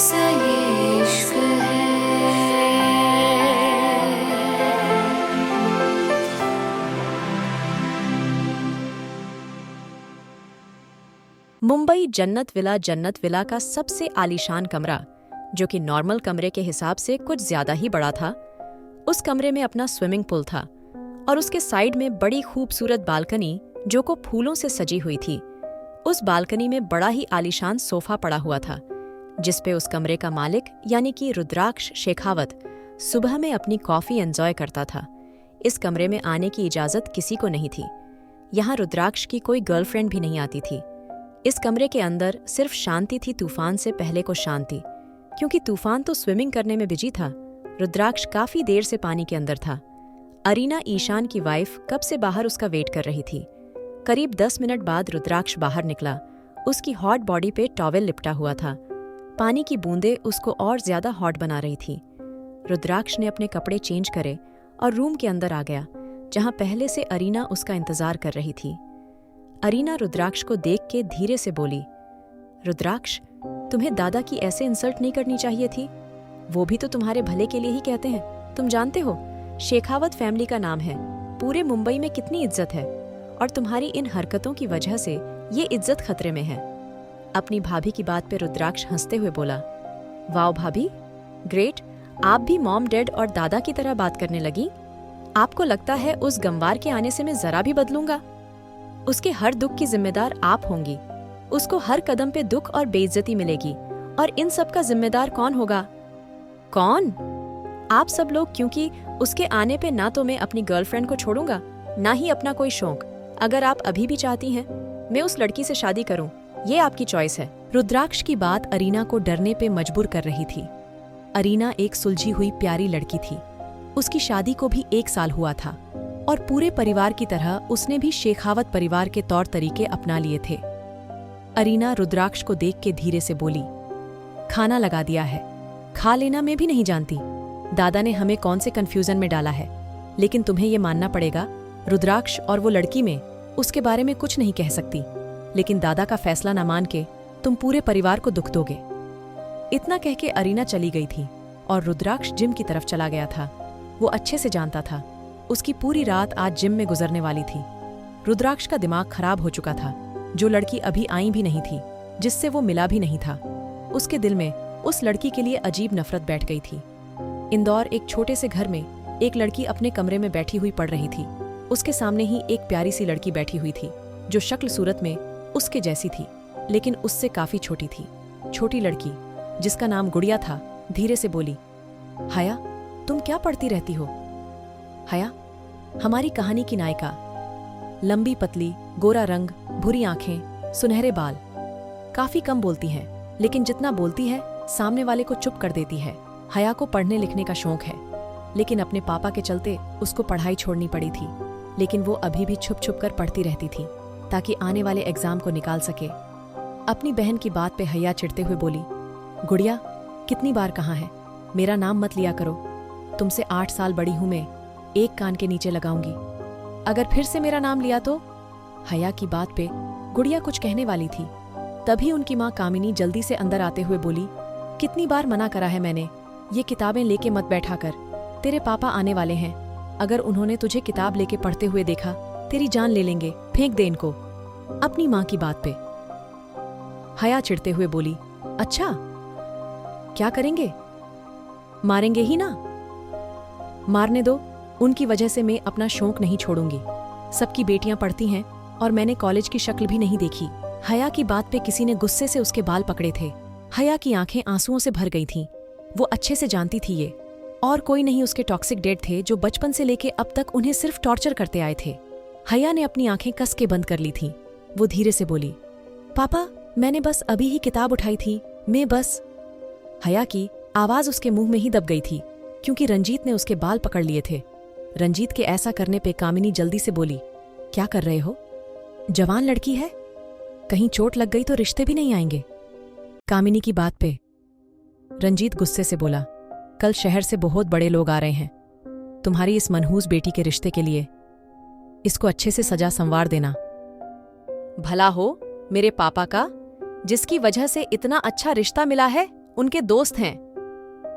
कैसा ये इश्क है। मुंबई जन्नत विला का सबसे आलीशान कमरा, जो कि नॉर्मल कमरे के हिसाब से कुछ ज्यादा ही बड़ा था। उस कमरे में अपना स्विमिंग पूल था और उसके साइड में बड़ी खूबसूरत बालकनी जो को फूलों से सजी हुई थी। उस बालकनी में बड़ा ही आलीशान सोफा पड़ा हुआ था, जिसपे उस कमरे का मालिक यानी कि रुद्राक्ष शेखावत सुबह में अपनी कॉफी एंजॉय करता था। इस कमरे में आने की इजाजत किसी को नहीं थी। यहाँ रुद्राक्ष की कोई गर्लफ्रेंड भी नहीं आती थी। इस कमरे के अंदर सिर्फ शांति थी, तूफान से पहले को शांति, क्योंकि तूफान तो स्विमिंग करने में बिजी था। रुद्राक्ष काफी देर से पानी के अंदर था। अरीना, ईशान की वाइफ, कब से बाहर उसका वेट कर रही थी। करीब 10 मिनट बाद रुद्राक्ष बाहर निकला। उसकी हॉट बॉडी पे टॉवेल लिपटा हुआ था। पानी की बूंदें उसको और ज्यादा हॉट बना रही थी। रुद्राक्ष ने अपने कपड़े चेंज करे और रूम के अंदर आ गया, जहां पहले से अरीना उसका इंतजार कर रही थी। अरीना रुद्राक्ष को देख के धीरे से बोली, रुद्राक्ष, तुम्हें दादा की ऐसे इंसल्ट नहीं करनी चाहिए थी। वो भी तो तुम्हारे भले के लिए ही कहते हैं। तुम जानते हो, शेखावत फैमिली का नाम है, पूरे मुंबई में कितनी इज्जत है, और तुम्हारी इन हरकतों की वजह से ये इज्जत खतरे में है। अपनी भाभी की बात पे रुद्राक्ष हंसते हुए बोला, वाओ भाभी, ग्रेट, आप भी मॉम, डैड और दादा की तरह बात करने लगी। आपको लगता है उस गंवार के आने से मैं जरा भी बदलूंगा? उसके हर दुख की जिम्मेदार आप होंगी। उसको हर कदम पे दुख और बेइज्जती मिलेगी, और इन सब का जिम्मेदार कौन होगा? कौन? आप सब लोग, क्योंकि उसके आने पे ना तो मैं अपनी गर्लफ्रेंड को छोड़ूंगा, ना ही अपना कोई शौक। अगर आप अभी भी चाहती हैं मैं उस लड़की से शादी करूं, ये आपकी चॉइस है। रुद्राक्ष की बात अरीना को डरने पे मजबूर कर रही थी। अरीना एक सुलझी हुई प्यारी लड़की थी। उसकी शादी को भी 1 साल हुआ था, और पूरे परिवार की तरह उसने भी शेखावत परिवार के तौर तरीके अपना लिए थे। अरीना रुद्राक्ष को देख के धीरे से बोली, खाना लगा दिया है, खा लेना। मैं भी नहीं जानती दादा ने हमें कौन से कंफ्यूजन में डाला है, लेकिन तुम्हें ये मानना पड़ेगा, रुद्राक्ष और वो लड़की में उसके बारे में कुछ नहीं कह सकती, लेकिन दादा का फैसला न मान के तुम पूरे परिवार को दुख दोगे। इतना कह के अरीना चली गई थी और रुद्राक्ष जिम की तरफ चला गया था। वो अच्छे से जानता था उसकी पूरी रात आज जिम में गुजरने वाली थी। रुद्राक्ष का दिमाग खराब हो चुका था। जो लड़की अभी आई भी नहीं थी, जिससे वो मिला भी नहीं था, उसके दिल में उस लड़की के लिए अजीब नफरत बैठ गई थी। इंदौर एक छोटे से घर में एक लड़की अपने कमरे में बैठी हुई पढ़ रही थी। उसके सामने ही एक प्यारी सी लड़की बैठी हुई थी, जो शक्ल सूरत में उसके जैसी थी, लेकिन उससे काफी छोटी थी। छोटी लड़की, जिसका नाम गुड़िया था, धीरे से बोली, हया, तुम क्या पढ़ती रहती हो? हया, हमारी कहानी की नायिका, लंबी पतली, गोरा रंग, भूरी आंखें, सुनहरे बाल, काफी कम बोलती है, लेकिन जितना बोलती है सामने वाले को चुप कर देती है। हया को पढ़ने लिखने का शौक है, लेकिन अपने पापा के चलते उसको पढ़ाई छोड़नी पड़ी थी, लेकिन वो अभी भी छुप छुप कर पढ़ती रहती थी ताकि आने वाले एग्जाम को निकाल सके। अपनी बहन की बात पे हया चिढ़ते हुए बोली, गुड़िया, कितनी बार कहा है मेरा नाम मत लिया करो। तुमसे 8 साल बड़ी हूं मैं, एक कान के नीचे लगाऊंगी। अगर फिर से मेरा नाम लिया तो? हया की बात पे गुड़िया कुछ कहने वाली थी, तभी उनकी माँ कामिनी जल्दी से अंदर आते हुए बोली, कितनी बार मना करा है मैंने, ये किताबें लेके मत बैठा कर। तेरे पापा आने वाले हैं, अगर उन्होंने तुझे किताब लेके पढ़ते हुए देखा, तेरी जान ले लेंगे, फेंक दे इनको। अपनी माँ की बात पे हया चिढ़ते हुए बोली, अच्छा, क्या करेंगे? मारेंगे ही ना? मारने दो, उनकी वजह से मैं अपना शौक नहीं छोड़ूंगी। सबकी बेटियां पढ़ती हैं और मैंने कॉलेज की शक्ल भी नहीं देखी। हया की बात पे किसी ने गुस्से से उसके बाल पकड़े थे। हया की आंखें आंसुओं से भर गई थीं। वो अच्छे से जानती थी ये और कोई नहीं उसके टॉक्सिक डैड थे, जो बचपन से लेके अब तक उन्हें सिर्फ टॉर्चर करते आए थे। हया ने अपनी आंखें कस के बंद कर ली थीं। वो धीरे से बोली, पापा, मैंने बस अभी ही किताब उठाई थी, मैं बस। हया की आवाज उसके मुंह में ही दब गई थी, क्योंकि रंजीत ने उसके बाल पकड़ लिए थे। रंजीत के ऐसा करने पे कामिनी जल्दी से बोली, क्या कर रहे हो? जवान लड़की है, कहीं चोट लग गई तो रिश्ते भी नहीं आएंगे। कामिनी की बात पे रंजीत गुस्से से बोला, कल शहर से बहुत बड़े लोग आ रहे हैं, तुम्हारी इस मनहूस बेटी के रिश्ते के लिए। इसको अच्छे से सजा संवार देना। भला हो मेरे पापा का, जिसकी वजह से इतना अच्छा रिश्ता मिला है उनके दोस्त हैं।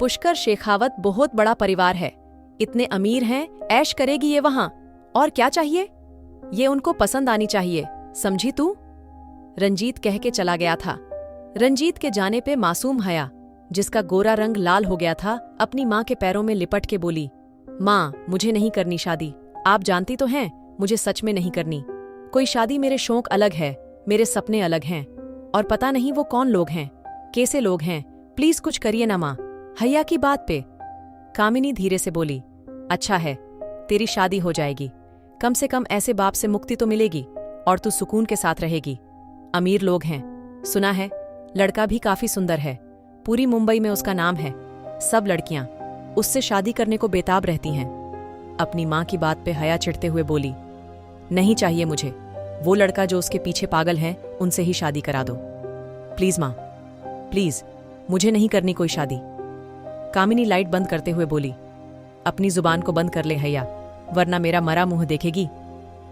पुष्कर शेखावत बहुत बड़ा परिवार है, इतने अमीर हैं, ऐश करेगी ये वहां। और क्या चाहिए? ये उनको पसंद आनी चाहिए, समझी तू? रंजीत कह के चला गया था। रंजीत के जाने पे मासूम हया, जिसका गोरा रंग लाल हो गया था, अपनी माँ के पैरों में लिपट के बोली, माँ मुझे नहीं करनी शादी। आप जानती तो हैं मुझे सच में नहीं करनी। कोई शादी, मेरे शौक अलग है, मेरे सपने अलग हैं। और पता नहीं वो कौन लोग हैं, कैसे लोग हैं। प्लीज कुछ करिए ना माँ। हैया की बात पे कामिनी धीरे से बोली, अच्छा है, तेरी शादी हो जाएगी। कम से कम ऐसे बाप से मुक्ति तो मिलेगी और तू सुकून के साथ रहेगी। अमीर लोग हैं, सुना है, लड़का भी काफी सुंदर है, पूरी मुंबई में उसका नाम है। सब लड़कियां उससे शादी करने को बेताब रहती हैं। अपनी माँ की बात पे हया चिढ़ते हुए बोली, नहीं चाहिए मुझे। वो लड़का जो उसके पीछे पागल हैं, उनसे ही शादी करा दो। प्लीज माँ, प्लीज, मुझे नहीं करनी कोई शादी। कामिनी लाइट बंद करते हुए बोली, अपनी जुबान को बंद कर ले हैया, वरना मेरा मरा मुंह देखेगी।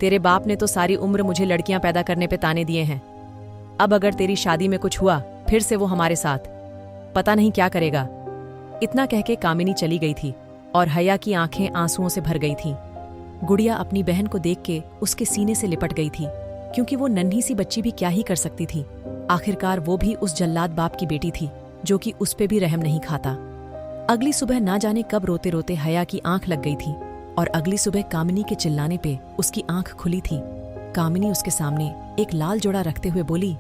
तेरे बाप ने तो सारी उम्र मुझे लड़कियां पैदा करने पे ताने दिए हैं। अब अगर तेरी शादी में कुछ हुआ फिर से वो हमारे साथ, पता नहीं क्या करेगा। इतना कह के कामिनी चली गई थी और हया की आंखें आंसुओं से भर गई थीं। गुड़िया अपनी बहन को देख के उसके सीने से लिपट गई थी, क्योंकि वो नन्ही सी बच्ची भी क्या ही कर सकती थी। आखिरकार वो भी उस जल्लाद बाप की बेटी थी जो कि उस पे भी रहम नहीं खाता। अगली सुबह ना जाने कब रोते रोते हया की आंख लग गई थी और अगली सुबह कामिनी के चिल्लाने पे उसकी आंख खुली थी। कामिनी उसके सामने एक लाल जोड़ा रखते हुए बोली,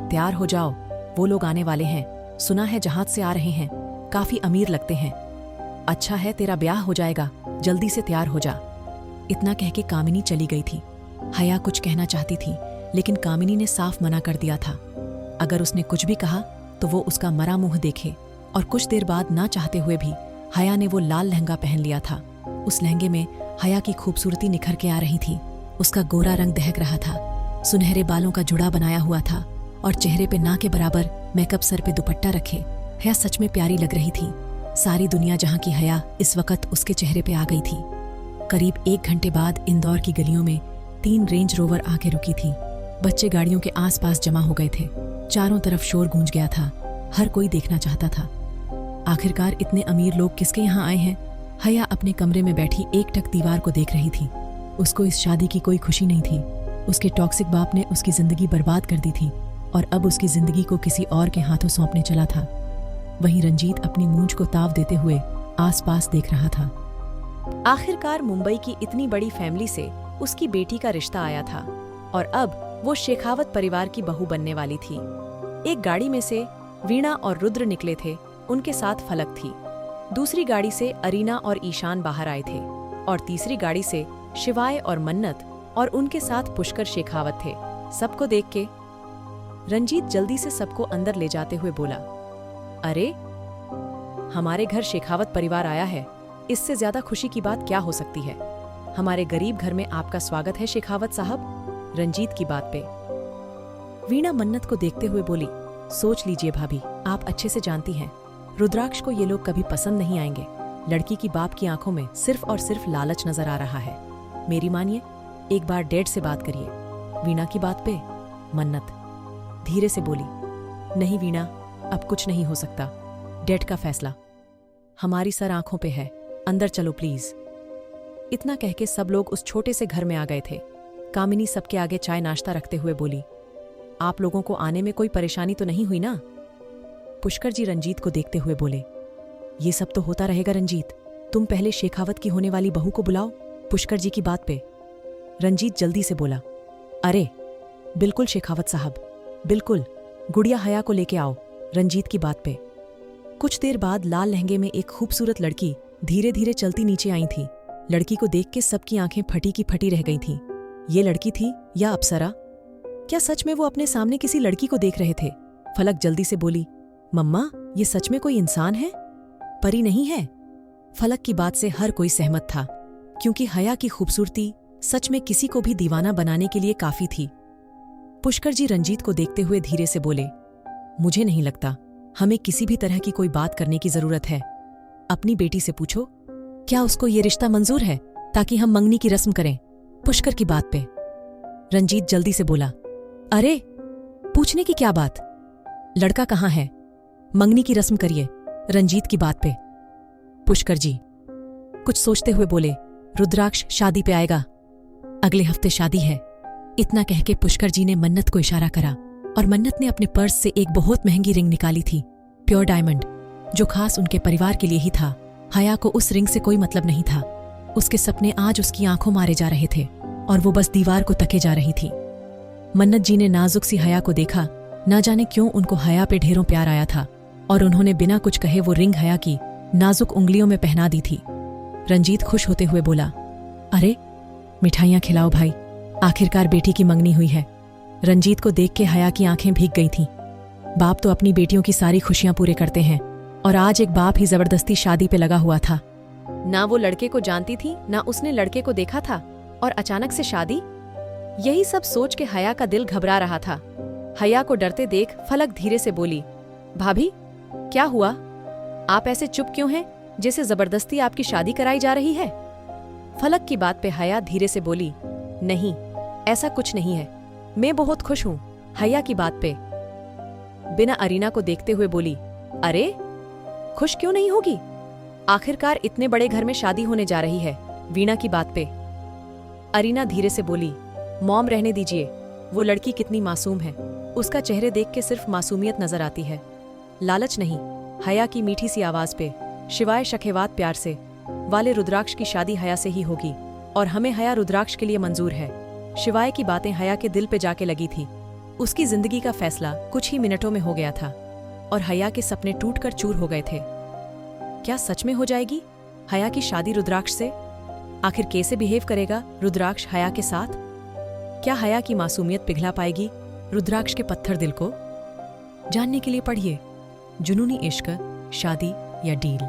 तैयार हो जाओ, वो लोग आने वाले हैं। सुना है जहाज से आ रहे हैं, काफी अमीर लगते हैं। अच्छा है तेरा ब्याह हो जाएगा, जल्दी से तैयार हो जा। इतना कह के कामिनी चली गई थी। हया कुछ कहना चाहती थी, लेकिन कामिनी ने साफ मना कर दिया था। अगर उसने कुछ भी कहा तो वो उसका मरा मुंह देखे। और कुछ देर बाद ना चाहते हुए भी हया ने वो लाल लहंगा पहन लिया था। उस लहंगे में हया की खूबसूरती निखर के आ रही थी। उसका गोरा रंग दहक रहा था, सुनहरे बालों का जुड़ा बनाया हुआ था और चेहरे पे ना के बराबर मेकअप, सर पे दुपट्टा रखे हया सच में प्यारी लग रही थी। सारी दुनिया जहाँ की हया इस वक्त उसके चेहरे पे आ गई थी। करीब 1 घंटे बाद इंदौर की गलियों में 3 रेंज रोवर आके रुकी थी। बच्चे गाड़ियों के आसपास जमा हो गए थे। चारों तरफ शोर गूंज गया था, हर कोई देखना चाहता था। आखिरकार इतने अमीर लोग किसके यहाँ आए हैं? हया अपने कमरे में बैठी एकटक दीवार को देख रही थी। उसको इस शादी की कोई खुशी नहीं थी। उसके टॉक्सिक बाप ने उसकी जिंदगी बर्बाद कर दी थी और अब उसकी जिंदगी को किसी और के हाथों सौंपने चला था। वहीं रंजीत अपनी मूंछ को ताव देते हुए आसपास देख रहा था। आखिरकार मुंबई की इतनी बड़ी फैमिली से उसकी बेटी का रिश्ता आया था और अब वो शेखावत परिवार की बहू बनने वाली थी। एक गाड़ी में से वीणा और रुद्र निकले थे, उनके साथ फलक थी। दूसरी गाड़ी से अरीना और ईशान बाहर आए थे और तीसरी गाड़ी से शिवाय और मन्नत और उनके साथ पुष्कर शेखावत थे। सबको देख के रंजीत जल्दी से सबको अंदर ले जाते हुए बोला, अरे हमारे घर शेखावत परिवार आया है, इससे ज्यादा खुशी की बात क्या हो सकती है। हमारे गरीब घर में आपका स्वागत है शेखावत साहब। रंजीत की बात पे वीणा मन्नत को देखते हुए बोली, सोच लीजिए भाभी, आप अच्छे से जानती हैं रुद्राक्ष को ये लोग कभी पसंद नहीं आएंगे। लड़की की बाप की आंखों में सिर्फ और सिर्फ लालच नजर आ रहा है। मेरी मानिए, एक बार डैड से बात करिए। वीणा की बात पे मन्नत धीरे से बोली, नहीं वीणा, अब कुछ नहीं हो सकता। डैड का फैसला हमारी सर आंखों पे है, अंदर चलो प्लीज। इतना कह के सब लोग उस छोटे से घर में आ गए थे। कामिनी सबके आगे चाय नाश्ता रखते हुए बोली, आप लोगों को आने में कोई परेशानी तो नहीं हुई ना? पुष्कर जी रंजीत को देखते हुए बोले, ये सब तो होता रहेगा रंजीत, तुम पहले शेखावत की होने वाली बहू को बुलाओ। पुष्कर जी की बात पे रंजीत जल्दी से बोला, अरे बिल्कुल शेखावत साहब, बिल्कुल, गुड़िया हया को लेके आओ। रंजीत की बात पे कुछ देर बाद लाल लहंगे में एक खूबसूरत लड़की धीरे धीरे चलती नीचे आई थी। लड़की को देख के सबकी आंखें फटी की फटी रह गई थीं। ये लड़की थी या अप्सरा? क्या सच में वो अपने सामने किसी लड़की को देख रहे थे? फलक जल्दी से बोली, मम्मा, ये सच में कोई इंसान है, परी नहीं है। फलक की बात से हर कोई सहमत था, क्योंकि हया की खूबसूरती सच में किसी को भी दीवाना बनाने के लिए काफी थी। पुष्कर जी रंजीत को देखते हुए धीरे से बोले, मुझे नहीं लगता हमें किसी भी तरह की कोई बात करने की जरूरत है। अपनी बेटी से पूछो, क्या उसको ये रिश्ता मंजूर है, ताकि हम मंगनी की रस्म करें। पुष्कर की बात पे रंजीत जल्दी से बोला, अरे पूछने की क्या बात, लड़का कहाँ है? मंगनी की रस्म करिए। रंजीत की बात पे पुष्कर जी कुछ सोचते हुए बोले, रुद्राक्ष शादी पे आएगा, अगले हफ्ते शादी है। इतना कह के पुष्कर जी ने मन्नत को इशारा करा और मन्नत ने अपने पर्स से एक बहुत महंगी रिंग निकाली थी, प्योर डायमंड, जो खास उनके परिवार के लिए ही था। हया को उस रिंग से कोई मतलब नहीं था। उसके सपने आज उसकी आंखों मारे जा रहे थे और वो बस दीवार को तके जा रही थी। मन्नत जी ने नाजुक सी हया को देखा। ना जाने क्यों उनको हया पे ढेरों प्यार आया था और उन्होंने बिना कुछ कहे वो रिंग हया की नाजुक उंगलियों में पहना दी थी। रंजीत खुश होते हुए बोला, अरे मिठाइयाँ खिलाओ भाई, आखिरकार बेटी की मंगनी हुई है। रंजीत को देख के हया की आंखें भीग गई थीं। बाप तो अपनी बेटियों की सारी खुशियां पूरे करते हैं और आज एक बाप ही जबरदस्ती शादी पे लगा हुआ था। ना वो लड़के को जानती थी, ना उसने लड़के को देखा था, और अचानक से शादी। यही सब सोच के हया का दिल घबरा रहा था। हया को डरते देख फलक धीरे से बोली, भाभी क्या हुआ? आप ऐसे चुप क्यों हैं, जैसे जबरदस्ती आपकी शादी कराई जा रही है? फलक की बात पे हया धीरे से बोली, नहीं ऐसा कुछ नहीं है, मैं बहुत खुश हूँ। हया की बात पे बिना अरीना को देखते हुए बोली, अरे खुश क्यों नहीं होगी? आखिरकार इतने बड़े घर में शादी होने जा रही है। वीणा की बात पे अरीना धीरे से बोली, मॉम रहने दीजिए, वो लड़की कितनी मासूम है, उसका चेहरे देख के सिर्फ मासूमियत नजर आती है, लालच नहीं। हया की मीठी सी आवाज पे शिवाय शखेवात प्यार से, वाले रुद्राक्ष की शादी हया से ही होगी और हमें हया रुद्राक्ष के लिए मंजूर है। शिवाय की बातें हया के दिल पे जाके लगी थी। उसकी जिंदगी का फैसला कुछ ही मिनटों में हो गया था और हया के सपने टूटकर चूर हो गए थे। क्या सच में हो जाएगी हया की शादी रुद्राक्ष से? आखिर कैसे बिहेव करेगा रुद्राक्ष हया के साथ? क्या हया की मासूमियत पिघला पाएगी रुद्राक्ष के पत्थर दिल को? जानने के लिए पढ़िए जुनूनी इश्क, शादी या डील।